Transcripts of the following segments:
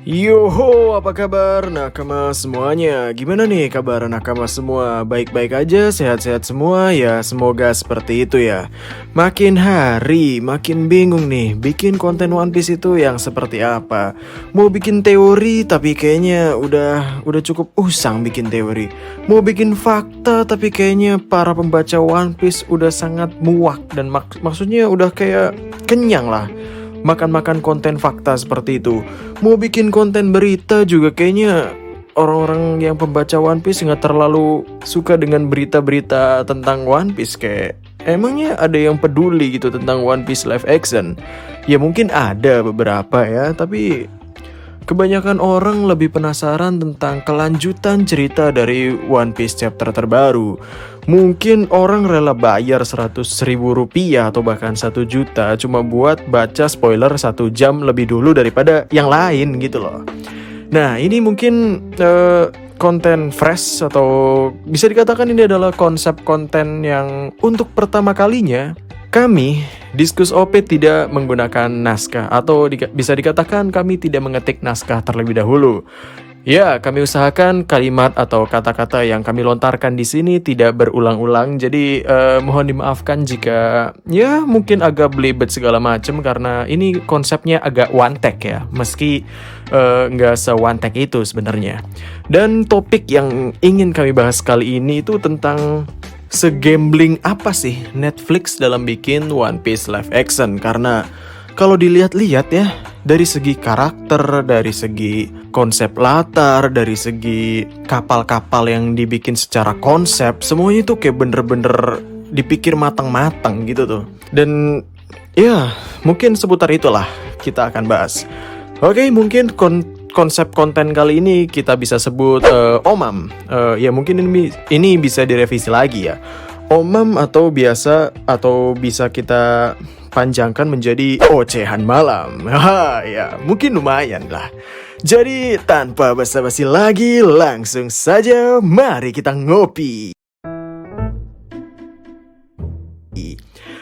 Yoho, apa kabar nakama semuanya? Gimana nih kabar nakama semua? Baik-baik aja, sehat-sehat semua ya, semoga seperti itu ya. Makin hari, makin bingung nih, bikin konten One Piece itu yang seperti apa. Mau bikin teori, tapi kayaknya udah cukup usang bikin teori. Mau bikin fakta, tapi kayaknya para pembaca One Piece udah sangat muak. Dan maksudnya udah kayak kenyang lah makan-makan konten fakta seperti itu. Mau bikin konten berita juga kayaknya orang-orang yang pembaca One Piece nggak terlalu suka dengan berita-berita tentang One Piece. Kayak emangnya ada yang peduli gitu tentang One Piece live action? Ya mungkin ada beberapa ya, tapi kebanyakan orang lebih penasaran tentang kelanjutan cerita dari One Piece chapter terbaru. Mungkin orang rela bayar 100.000 rupiah atau bahkan 1 juta cuma buat baca spoiler 1 jam lebih dulu daripada yang lain gitu loh. Nah ini mungkin konten fresh, atau bisa dikatakan ini adalah konsep konten yang untuk pertama kalinya kami, Diskus OP, tidak menggunakan naskah, atau bisa dikatakan kami tidak mengetik naskah terlebih dahulu. Ya, kami usahakan kalimat atau kata-kata yang kami lontarkan di sini tidak berulang-ulang. Jadi mohon dimaafkan jika ya mungkin agak belibet segala macam, karena ini konsepnya agak one take ya, meski nggak se-one take itu sebenarnya. Dan topik yang ingin kami bahas kali ini itu tentang segambling apa sih Netflix dalam bikin One Piece live action. Karena kalau dilihat-lihat ya, dari segi karakter, dari segi konsep latar, dari segi kapal-kapal yang dibikin secara konsep, semuanya tuh kayak bener-bener dipikir matang-matang gitu tuh. Dan ya mungkin seputar itulah kita akan bahas. Oke, mungkin konsep konten kali ini kita bisa sebut OMAM. Ya mungkin ini bisa direvisi lagi ya. OMAM atau bisa kita panjangkan menjadi ocehan malam. Haha, ya mungkin lumayan lah. Jadi tanpa basa-basi lagi, langsung saja mari kita ngopi.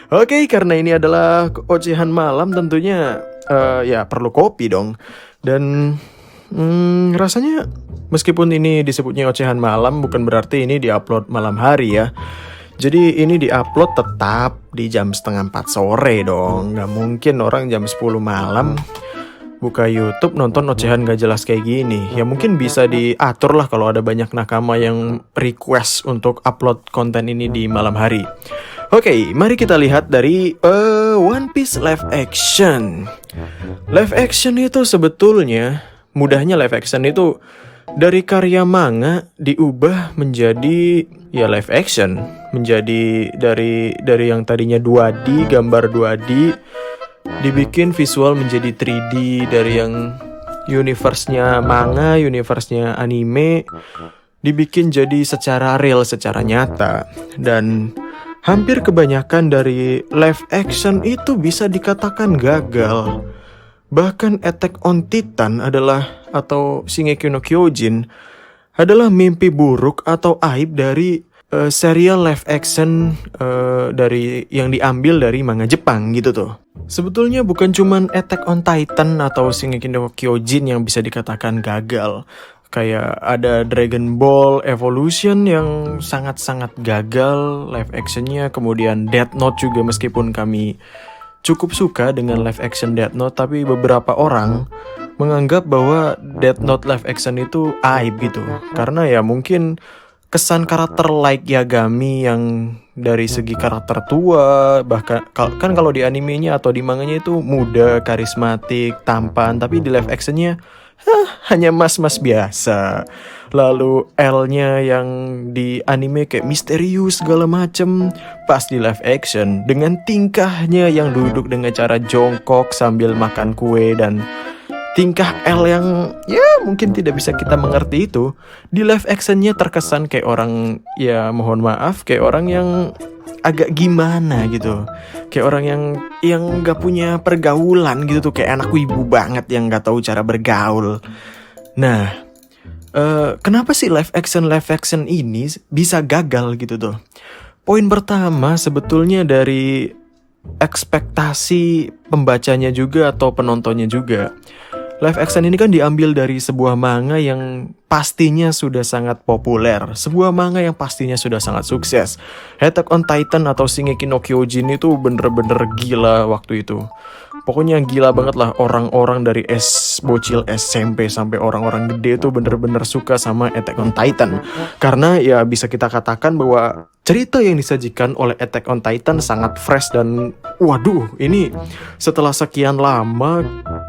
Oke, karena ini adalah ocehan malam tentunya ya perlu kopi dong. Dan rasanya meskipun ini disebutnya ocehan malam, bukan berarti ini diupload malam hari ya. Jadi ini diupload tetap di jam 3:30 sore dong. Gak mungkin orang jam 10 malam buka YouTube nonton ocehan gak jelas kayak gini. Ya mungkin bisa diatur lah kalau ada banyak nakama yang request untuk upload konten ini di malam hari. Oke, mari kita lihat dari One Piece live action. Live action itu sebetulnya, mudahnya live action itu dari karya manga diubah menjadi ya live action, menjadi dari yang tadinya 2D, gambar 2D dibikin visual menjadi 3D, dari yang universe-nya manga, universe-nya anime dibikin jadi secara real, secara nyata. Dan hampir kebanyakan dari live action itu bisa dikatakan gagal. Bahkan Attack on Titan atau Shingeki no Kyojin adalah mimpi buruk atau aib dari serial live action dari yang diambil dari manga Jepang gitu tuh. Sebetulnya bukan cuman Attack on Titan atau Shingeki no Kyojin yang bisa dikatakan gagal. Kayak ada Dragon Ball Evolution yang sangat-sangat gagal live actionnya. Kemudian Death Note juga, meskipun kami cukup suka dengan live action Death Note, tapi beberapa orang menganggap bahwa Death Note live action itu aib gitu. Karena ya mungkin kesan karakter like Yagami yang dari segi karakter tua, bahkan kan kalau di animenya atau di manganya itu muda, karismatik, tampan, tapi di live actionnya hanya mas-mas biasa. Lalu L-nya yang di anime kayak misterius segala macem, pas di live action dengan tingkahnya yang duduk dengan cara jongkok sambil makan kue dan tingkah L yang ya mungkin tidak bisa kita mengerti itu, di live actionnya terkesan kayak orang, ya mohon maaf, kayak orang yang agak gimana gitu, kayak orang yang nggak punya pergaulan gitu tuh, kayak anak wibu banget yang nggak tahu cara bergaul. Nah, kenapa sih live action ini bisa gagal gitu tuh? Poin pertama sebetulnya dari ekspektasi pembacanya juga atau penontonnya juga. Live action ini kan diambil dari sebuah manga yang pastinya sudah sangat populer, sebuah manga yang pastinya sudah sangat sukses. Attack on Titan atau Shingeki no Kyojin itu bener-bener gila waktu itu. Pokoknya gila banget lah, orang-orang dari bocil SMP sampai orang-orang gede itu bener-bener suka sama Attack on Titan. Karena ya bisa kita katakan bahwa cerita yang disajikan oleh Attack on Titan sangat fresh dan waduh, ini setelah sekian lama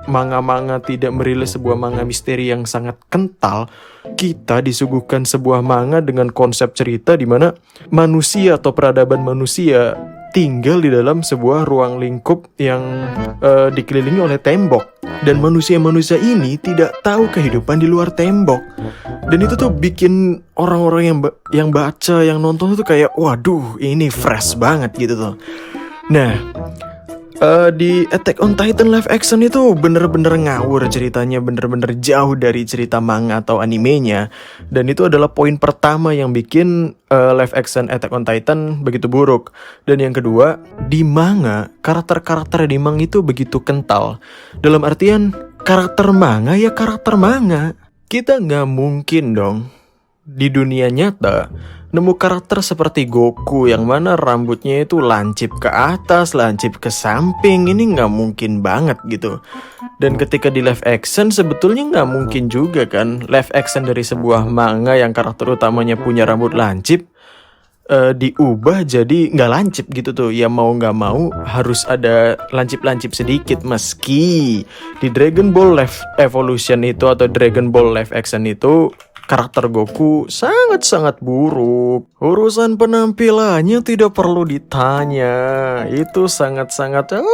manga-manga tidak merilis sebuah manga misteri yang sangat kental, kita disuguhkan sebuah manga dengan konsep cerita di mana manusia atau peradaban manusia tinggal di dalam sebuah ruang lingkup yang dikelilingi oleh tembok, dan manusia-manusia ini tidak tahu kehidupan di luar tembok. Dan itu tuh bikin orang-orang yang baca, yang nonton tuh kayak waduh, ini fresh banget gitu tuh. Nah, di Attack on Titan live action itu bener-bener ngawur ceritanya, bener-bener jauh dari cerita manga atau animenya. Dan itu adalah poin pertama yang bikin live action Attack on Titan begitu buruk. Dan yang kedua, di manga, karakter-karakter di manga itu begitu kental. Dalam artian, karakter manga ya karakter manga. Kita nggak mungkin dong di dunia nyata nemu karakter seperti Goku yang mana rambutnya itu lancip ke atas, lancip ke samping. Ini nggak mungkin banget gitu. Dan ketika di live action sebetulnya nggak mungkin juga kan live action dari sebuah manga yang karakter utamanya punya rambut lancip diubah jadi nggak lancip gitu tuh. Ya mau nggak mau harus ada lancip-lancip sedikit. Meski di Dragon Ball Live Evolution itu atau Dragon Ball live action itu karakter Goku sangat-sangat buruk. Urusan penampilannya tidak perlu ditanya. Itu sangat-sangat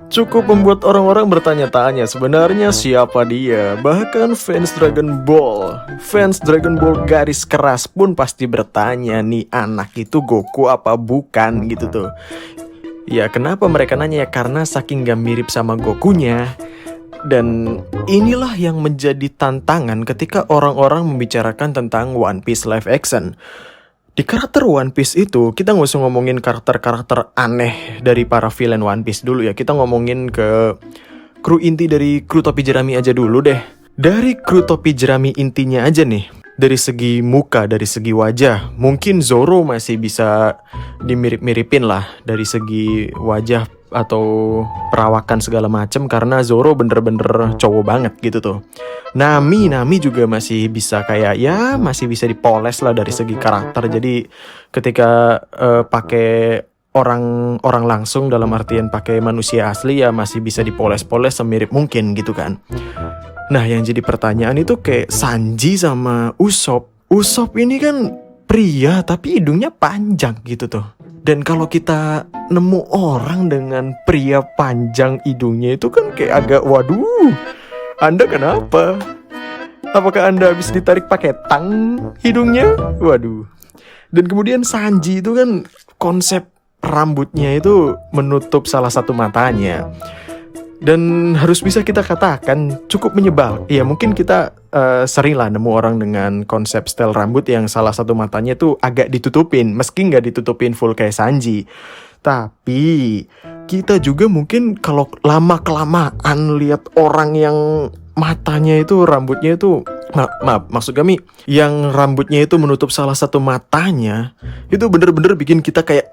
cukup membuat orang-orang bertanya-tanya sebenarnya siapa dia. Bahkan fans Dragon Ball garis keras pun pasti bertanya, nih anak itu Goku apa bukan gitu tuh. Ya kenapa mereka nanya? Ya karena saking gak mirip sama Gokunya. Dan inilah yang menjadi tantangan ketika orang-orang membicarakan tentang One Piece live action. Di karakter One Piece itu, kita gak usah ngomongin karakter-karakter aneh dari para villain One Piece dulu ya. Kita ngomongin ke kru inti dari kru topi jerami aja dulu deh. Dari kru topi jerami intinya aja nih, dari segi muka, dari segi wajah, mungkin Zoro masih bisa dimirip-miripin lah dari segi wajah atau perawakan segala macem, karena Zoro bener-bener cowok banget gitu tuh. Nami juga masih bisa kayak ya masih bisa dipoles lah dari segi karakter. Jadi ketika pakai orang langsung dalam artian pakai manusia asli ya masih bisa dipoles-poles semirip mungkin gitu kan. Nah yang jadi pertanyaan itu kayak Sanji sama Usopp. Usopp ini kan pria tapi hidungnya panjang gitu tuh. Dan kalau kita nemu orang dengan pria panjang hidungnya itu kan kayak agak waduh. Anda kenapa? Apakah Anda habis ditarik pakai tang hidungnya? Waduh. Dan kemudian Sanji itu kan konsep rambutnya itu menutup salah satu matanya. Dan harus bisa kita katakan cukup menyebal. Ya mungkin kita sering lah nemu orang dengan konsep style rambut yang salah satu matanya tuh agak ditutupin. Meski nggak ditutupin full kayak Sanji. Tapi kita juga mungkin kalau lama-kelamaan lihat orang yang matanya itu rambutnya itu maaf maksud kami yang rambutnya itu menutup salah satu matanya, itu bener-bener bikin kita kayak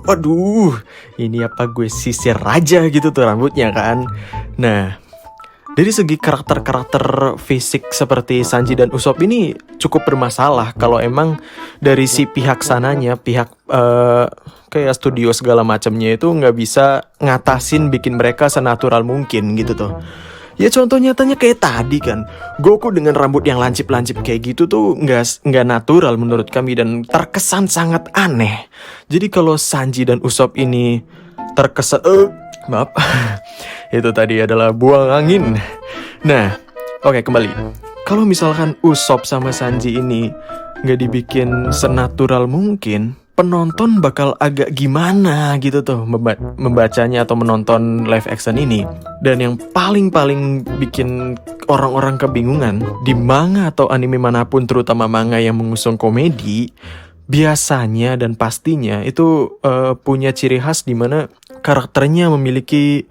waduh, ini apa gue sisir aja gitu tuh rambutnya kan. Nah dari segi karakter-karakter fisik seperti Sanji dan Usopp ini cukup bermasalah kalau emang dari si pihak sananya, pihak kayak studio segala macamnya itu nggak bisa ngatasin bikin mereka senatural mungkin gitu tuh. Ya contoh nyatanya kayak tadi kan, Goku dengan rambut yang lancip-lancip kayak gitu tuh nggak natural menurut kami dan terkesan sangat aneh. Jadi kalau Sanji dan Usopp ini terkesan maaf itu tadi adalah buang angin. Nah oke, kembali. Kalau misalkan Usopp sama Sanji ini nggak dibikin senatural mungkin, penonton bakal agak gimana gitu tuh membacanya atau menonton live action ini. Dan yang paling bikin orang-orang kebingungan, di manga atau anime manapun, terutama manga yang mengusung komedi, biasanya dan pastinya itu punya ciri khas di mana karakternya memiliki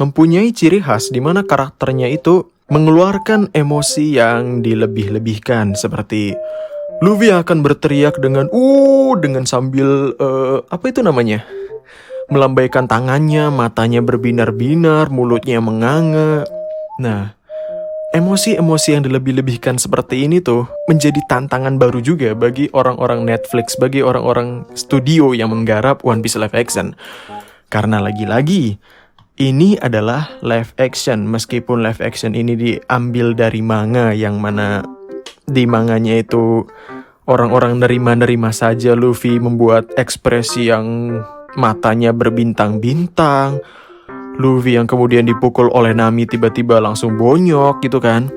mempunyai ciri khas di mana karakternya itu mengeluarkan emosi yang dilebih-lebihkan, seperti Luffy akan berteriak dengan sambil apa itu namanya? Melambaikan tangannya, matanya berbinar-binar, mulutnya menganga. Nah, emosi-emosi yang dilebih-lebihkan seperti ini tuh menjadi tantangan baru juga bagi orang-orang Netflix, bagi orang-orang studio yang menggarap One Piece live action. Karena lagi-lagi, ini adalah live action, meskipun live action ini diambil dari manga, yang mana di manganya itu orang-orang nerima-nerima saja Luffy membuat ekspresi yang matanya berbintang-bintang. Luffy yang kemudian dipukul oleh Nami tiba-tiba langsung bonyok gitu kan.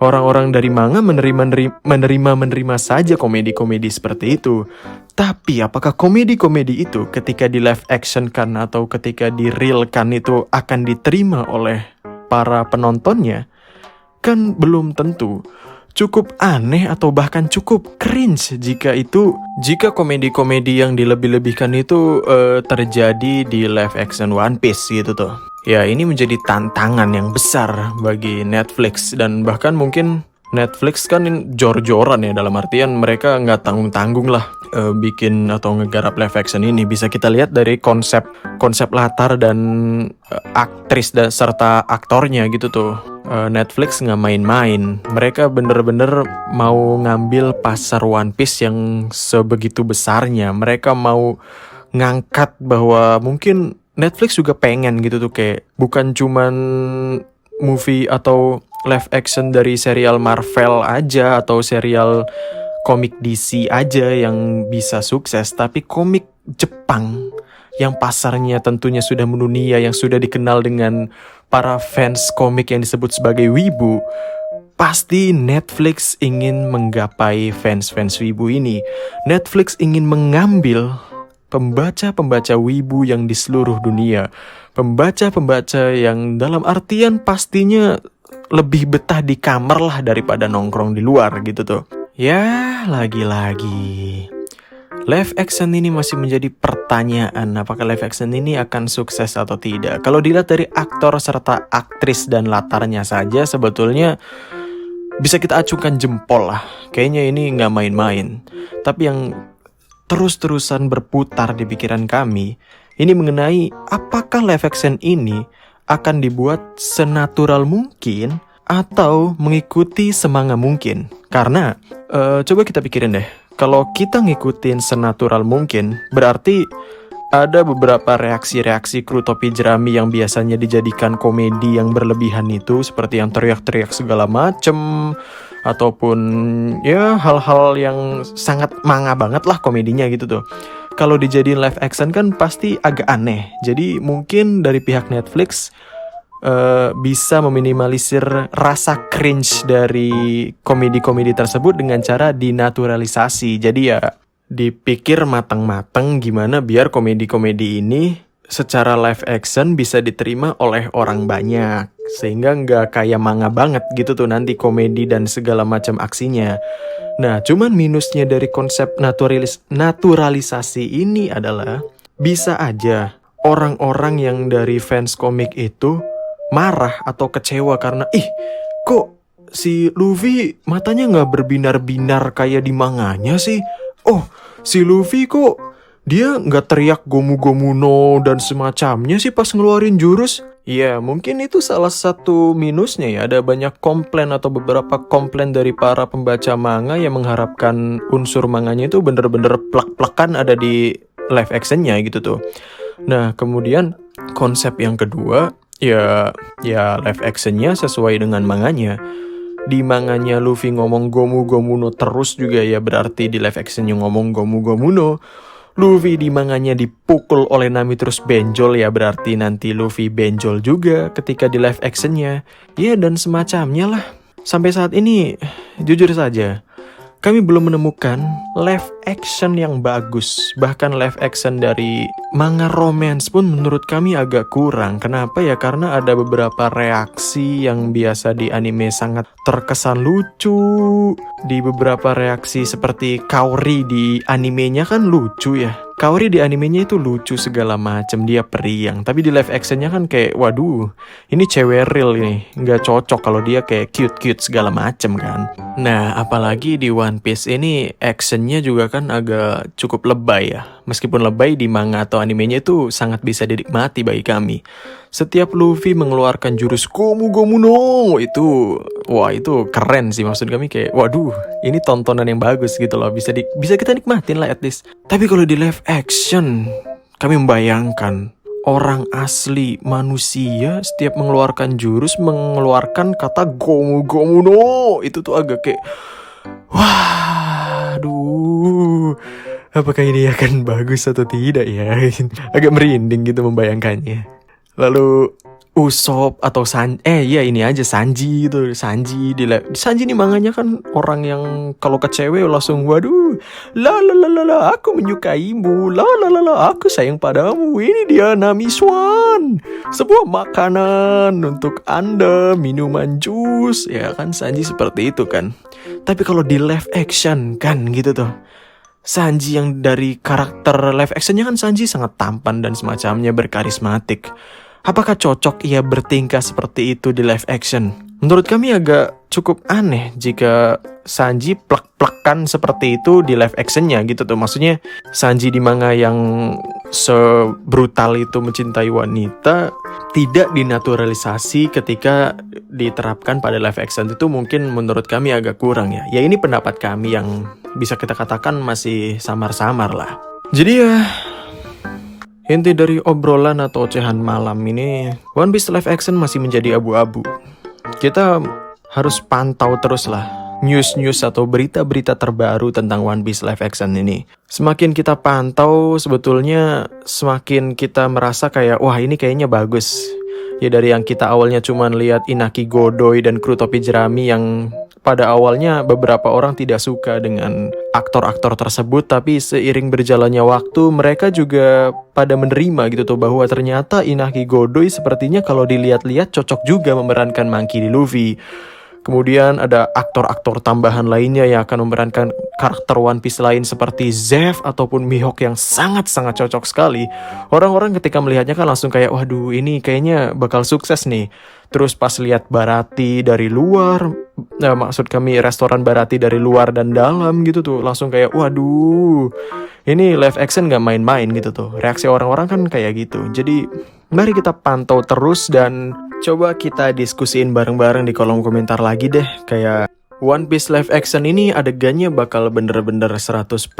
Orang-orang dari manga menerima saja komedi-komedi seperti itu. Tapi apakah komedi-komedi itu ketika di live action kan atau ketika di real kan itu akan diterima oleh para penontonnya? Kan belum tentu. Cukup aneh atau bahkan cukup cringe jika komedi-komedi yang dilebih-lebihkan itu terjadi di live action One Piece gitu tuh. Ya, ini menjadi tantangan yang besar bagi Netflix, dan bahkan mungkin Netflix kan jor-joran ya, dalam artian mereka nggak tanggung-tanggung lah bikin atau ngegarap live action ini. Bisa kita lihat dari konsep latar dan aktris dan serta aktornya gitu tuh. Netflix nggak main-main. Mereka bener-bener mau ngambil pasar One Piece yang sebegitu besarnya. Mereka mau ngangkat bahwa mungkin Netflix juga pengen gitu tuh, kayak bukan cuman movie atau live action dari serial Marvel aja atau serial komik DC aja yang bisa sukses, tapi komik Jepang yang pasarnya tentunya sudah mendunia, yang sudah dikenal dengan para fans komik yang disebut sebagai wibu. Pasti Netflix ingin menggapai fans-fans wibu ini. Netflix ingin mengambil pembaca-pembaca wibu yang di seluruh dunia. Pembaca-pembaca yang dalam artian pastinya lebih betah di kamar lah daripada nongkrong di luar gitu tuh. Ya, lagi-lagi live action ini masih menjadi pertanyaan, apakah live action ini akan sukses atau tidak. Kalau dilihat dari aktor serta aktris dan latarnya saja, sebetulnya bisa kita acungkan jempol lah. Kayaknya ini nggak main-main. Tapi yang terus-terusan berputar di pikiran kami, ini mengenai apakah live action ini akan dibuat senatural mungkin atau mengikuti semanga mungkin. Karena, coba kita pikirin deh. Kalau kita ngikutin senatural mungkin, berarti ada beberapa reaksi-reaksi kru topi jerami yang biasanya dijadikan komedi yang berlebihan itu, seperti yang teriak-teriak segala macem, ataupun ya hal-hal yang sangat manga banget lah komedinya gitu tuh. Kalau dijadiin live action kan pasti agak aneh. Jadi mungkin dari pihak Netflix bisa meminimalisir rasa cringe dari komedi-komedi tersebut dengan cara dinaturalisasi. Jadi ya dipikir matang-matang gimana biar komedi-komedi ini secara live action bisa diterima oleh orang banyak, sehingga nggak kayak manga banget gitu tuh nanti komedi dan segala macam aksinya. Nah, cuman minusnya dari konsep naturalisasi ini adalah bisa aja orang-orang yang dari fans komik itu marah atau kecewa karena kok si Luffy matanya nggak berbinar-binar kayak di manganya sih? Oh, si Luffy kok dia nggak teriak gomu-gomu no dan semacamnya sih pas ngeluarin jurus? Ya, mungkin itu salah satu minusnya ya. Ada banyak komplain atau beberapa komplain dari para pembaca manga yang mengharapkan unsur manganya itu bener-bener plak-plakan ada di live actionnya gitu tuh. Nah, kemudian konsep yang kedua, ya live actionnya sesuai dengan manganya. Di manganya Luffy ngomong gomu-gomu no terus juga ya, berarti di live actionnya ngomong gomu-gomu no. Luffy di manganya dipukul oleh Nami terus benjol ya, berarti nanti Luffy benjol juga ketika di live actionnya. Ya, dan semacamnya lah. Sampai saat ini, jujur saja, kami belum menemukan live action yang bagus. Bahkan live action dari manga romance pun menurut kami agak kurang. Kenapa ya? Karena ada beberapa reaksi yang biasa di anime sangat terkesan lucu. Di beberapa reaksi seperti Kaori di animenya kan lucu ya. Kaori di animenya itu lucu segala macem, dia periang. Tapi di live actionnya kan kayak, waduh, ini cewek real nih, nggak cocok kalau dia kayak cute-cute segala macem kan. Nah, apalagi di One Piece ini actionnya juga kan agak cukup lebay ya. Meskipun lebay di manga atau animenya itu sangat bisa dinikmati bagi kami. Setiap Luffy mengeluarkan jurus Gomu Gomu no itu, wah itu keren sih, maksud kami kayak, waduh, ini tontonan yang bagus gitu loh, bisa kita nikmatin lah at least. Tapi kalau di live action, kami membayangkan orang asli manusia setiap mengeluarkan jurus mengeluarkan kata Gomu Gomu no, itu tuh agak kayak, waduh, apakah ini akan bagus atau tidak ya? Agak merinding gitu membayangkannya. Lalu Usopp atau Sanji gitu. Sanji nih manganya kan orang yang kalau ke cewek langsung waduh, la aku menyukaimu, la aku sayang padamu, ini dia Nami Swan, sebuah makanan untuk Anda, minuman jus, ya kan Sanji seperti itu kan. Tapi kalau di live action kan gitu tuh, Sanji yang dari karakter live actionnya kan Sanji sangat tampan dan semacamnya, berkarismatik. Apakah cocok ia bertingkah seperti itu di live action? Menurut kami agak cukup aneh jika Sanji plek-plekan seperti itu di live actionnya gitu tuh. Maksudnya Sanji di manga yang sebrutal itu mencintai wanita tidak dinaturalisasi ketika diterapkan pada live action, itu mungkin menurut kami agak kurang ya. Ya ini pendapat kami yang bisa kita katakan masih samar-samar lah. Jadi ya, inti dari obrolan atau ocehan malam ini, One Piece live action masih menjadi abu-abu. Kita harus pantau terus lah news-news atau berita-berita terbaru tentang One Piece live action ini. Semakin kita pantau, sebetulnya semakin kita merasa kayak, wah ini kayaknya bagus. Ya dari yang kita awalnya cuman lihat Inaki Godoy dan kru topi jerami yang pada awalnya beberapa orang tidak suka dengan aktor-aktor tersebut, tapi seiring berjalannya waktu mereka juga pada menerima gitu tuh bahwa ternyata Inaki Godoy sepertinya kalau dilihat-lihat cocok juga memerankan Monkey D. Luffy. Kemudian ada aktor-aktor tambahan lainnya yang akan memerankan karakter One Piece lain seperti Zeff ataupun Mihawk yang sangat-sangat cocok sekali. Orang-orang ketika melihatnya kan langsung kayak, waduh ini kayaknya bakal sukses nih. Terus pas lihat Barati dari luar, maksud kami restoran Barati dari luar dan dalam gitu tuh, langsung kayak, waduh ini live action gak main-main gitu tuh. Reaksi orang-orang kan kayak gitu. Jadi mari kita pantau terus dan coba kita diskusiin bareng-bareng di kolom komentar lagi deh. Kayak One Piece live action ini adegannya bakal bener-bener 100%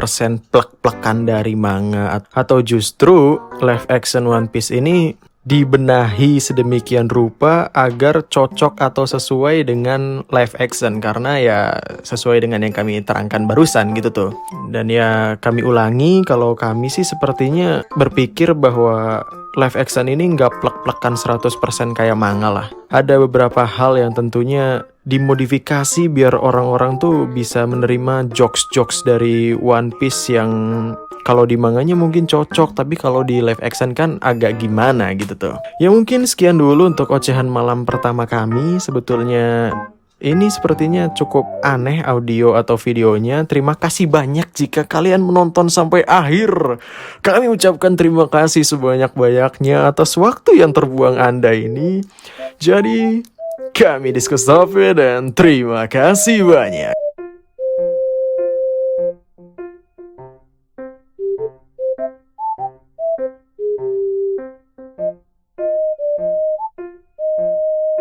plek-plekan dari manga, atau justru live action One Piece ini dibenahi sedemikian rupa agar cocok atau sesuai dengan live action, karena ya sesuai dengan yang kami terangkan barusan gitu tuh. Dan ya kami ulangi, kalau kami sih sepertinya berpikir bahwa live action ini nggak plek-plekan 100% kayak manga lah. Ada beberapa hal yang tentunya dimodifikasi biar orang-orang tuh bisa menerima jokes-jokes dari One Piece yang kalau di manganya mungkin cocok, tapi kalau di live action kan agak gimana gitu tuh. Ya mungkin sekian dulu untuk ocehan malam pertama kami. Sebetulnya ini sepertinya cukup aneh audio atau videonya. Terima kasih banyak jika kalian menonton sampai akhir. Kami ucapkan terima kasih sebanyak-banyaknya atas waktu yang terbuang Anda ini. Jadi kami Diskustope dan terima kasih banyak.